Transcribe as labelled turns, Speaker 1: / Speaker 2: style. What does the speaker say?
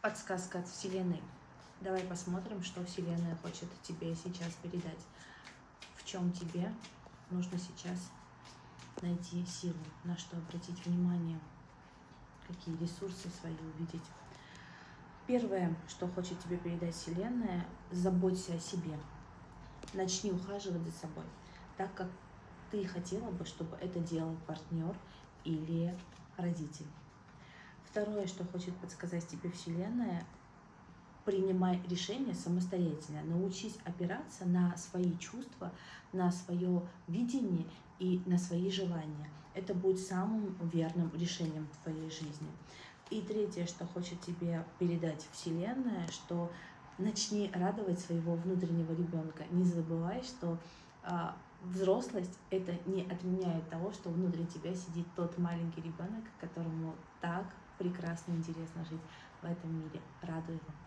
Speaker 1: Подсказка от Вселенной. Давай посмотрим, что Вселенная хочет тебе сейчас передать. В чем тебе нужно сейчас найти силу, на что обратить внимание, какие ресурсы свои увидеть. Первое, что хочет тебе передать Вселенная, заботься о себе. Начни ухаживать за собой, так как ты хотела бы, чтобы это делал партнер или родитель. Второе, что хочет подсказать тебе Вселенная, принимай решения самостоятельно. Научись опираться на свои чувства, на свое видение и на свои желания. Это будет самым верным решением в твоей жизни. И третье, что хочет тебе передать Вселенная, что начни радовать своего внутреннего ребенка. Не забывай, что взрослость — это не отменяет того, что внутри тебя сидит тот маленький ребенок, которому так прекрасно и интересно жить в этом мире. Радуй его.